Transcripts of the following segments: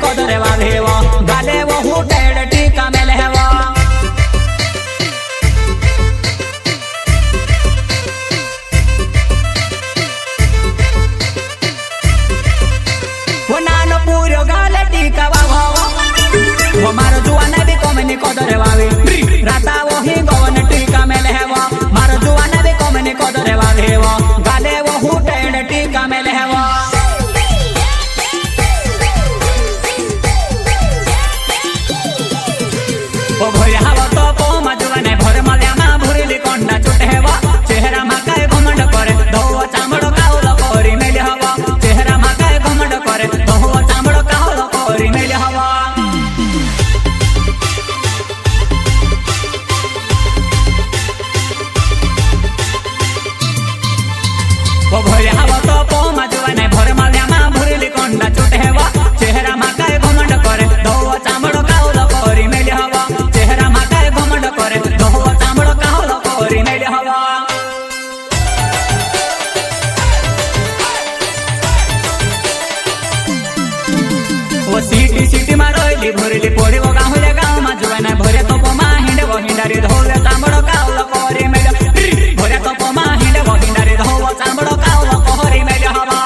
कोदरे वालेवा गाले वो हुटेड टीका मेलेवा वो नानो पूरो गाले टीका वावा वो मारो जुआना भी कोमनी कोदरे वावे राता वो ही गोवन टीका मेलेवा मारो जुआना भी कोमनी कोदरे वालेवा गाले वो हुटेड टीका मेलेवा ओ भोयावा तो पो मजवने भर मल्यामा भुरली कोंडा चुटेवा चेहरा मा काय घमंड करे धोवा चामड़ो कावलो कोरी मेले हवा चेहरा मा काय घमंड करे धोवा चामड़ो कावलो कोरी मेले हवा ओ भोयावा तो पो मजवने भर मल्यामा भुरली कोंडा चुटेवा चेहरा मा काय घमंड करे धोवा चामड़ो कावलो कोरी मेले हवा चेहरा मा काय घमंड करे धोवा चामड़ो कावलो कोरी मेले हवा वो सीटी सीटी मा रोइली भुरली पोड़ी वो गाहुले गाव मा जुवाना भरे तो पो मा हिंडे वो हिंडारी धोले चामड़ो कावलो कोरी मेले भरे तो पो मा हिंडे वो हिंडारी धोवा चामड़ो कावलो कोरी मेले हवा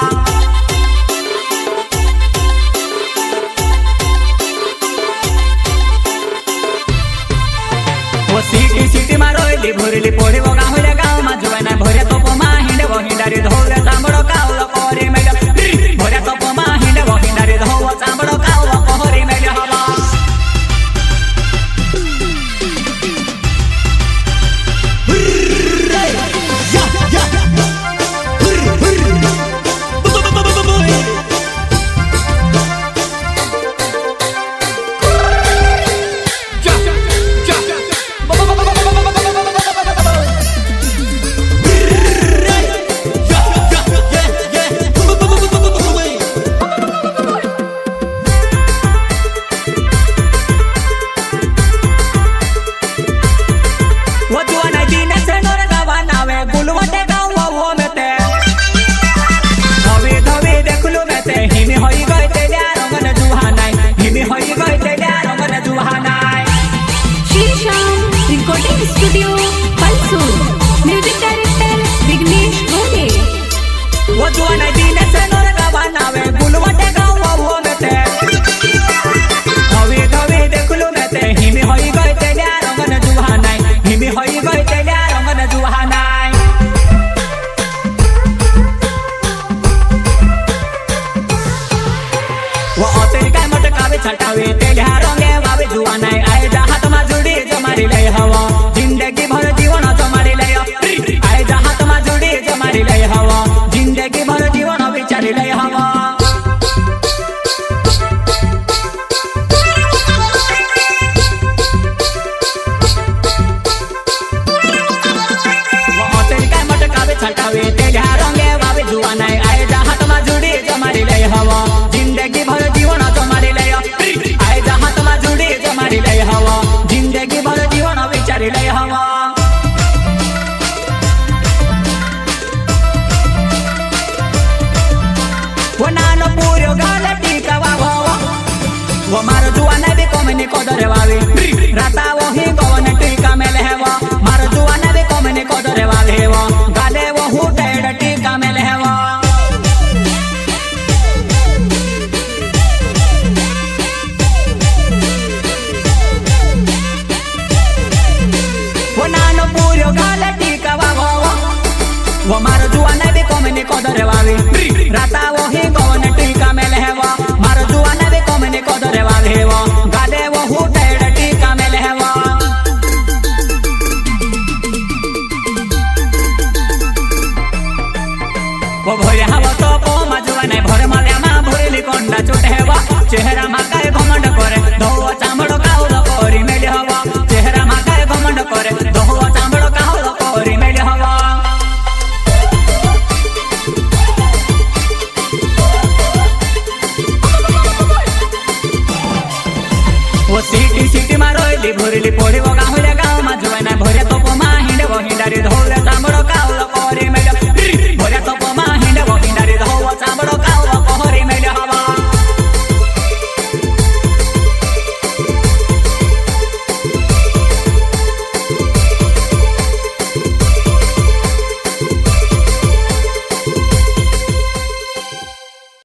वो सीटी सीटी मा रोइली भुरली पोड़ी वो गाहुले गाव मा जुवाना भरे तो पो मा हिंडे वो हिंडारी धोले चामड़ो कावलो कोरी मेले भरे तो पो मा हिंडे वो हिंडारी धोवा चामड़ो कावलो कोरी मेले हवा वो जुआना दीने से नोर गवानावे गुलवटे गावा वो मेते धवी धवी देखलु मेते हिमी होई गई तेल्या रंगन जुहानाय हिमी होई गई तेल्या रंगन जुहानाय Shrisham recording studio Palsur music director Vighnesh Gole वो जुआना दीने से नोर गवानावे गुलवटे गावा वो मेते धवी धवी देखलु मेते हिमी होई गई तेल्या रंगन जुहानाय हिमी होई गई तेल्या रंगन जुहानाय वो ओतेरी काय मटकावे छटावे तेल्या रंगे वावे जुहानाय आय जहात मा जुडी जमारी लय हवा जिंदगी भर जीवन जमारी लय आय जहात मा जुडी जमारी लय हवा जिंदगी भर जीवन विचारी लय हवा छटावे तेल्या रंगे वावे जुआनाय आय जहात मा जुडी जमारी लय हवा जिंदगी भर जीवन जमारी लय आय जहात मा जुडी जमारी लय हवा जिंदगी भर जीवन विचारी लय हवा वो नानो पूरो गाले टीका वावा वो मारो जुआना भी कोमनी कोदरे वावे राता वो ही गोवन टीका मेले हवा मारो जुआना भी कोमनी कोदरे वावे गाले वो हुटेड टीका मेले हवा वो नानो पूरो गाले टीका वावा वो मारो जुआना भी कोमनी कोदरे वावे राता वो ही गोवन टीका मेले हवा मारो जुआना भी कोमनी कोदरे वावे गाले वो हुटेड टीका मेले हवा वो भोयावा तो पो मजवने भर मल्यामा भुरली कोंडा चुटेवा चेहरा मा काय घमंड करे धोवा चामड़ो कावलो कोरी मेले हवा चेहरा मा काय घमंड करे धोवा चामड़ो कावलो कोरी मेले हवा वो सीटी सीटी मा रोइली भुरली पोड़ी वो गाहुले गाव मा जुवाना भरे तो पो मा हिंडे वो हिंडारी धोले चामड़ो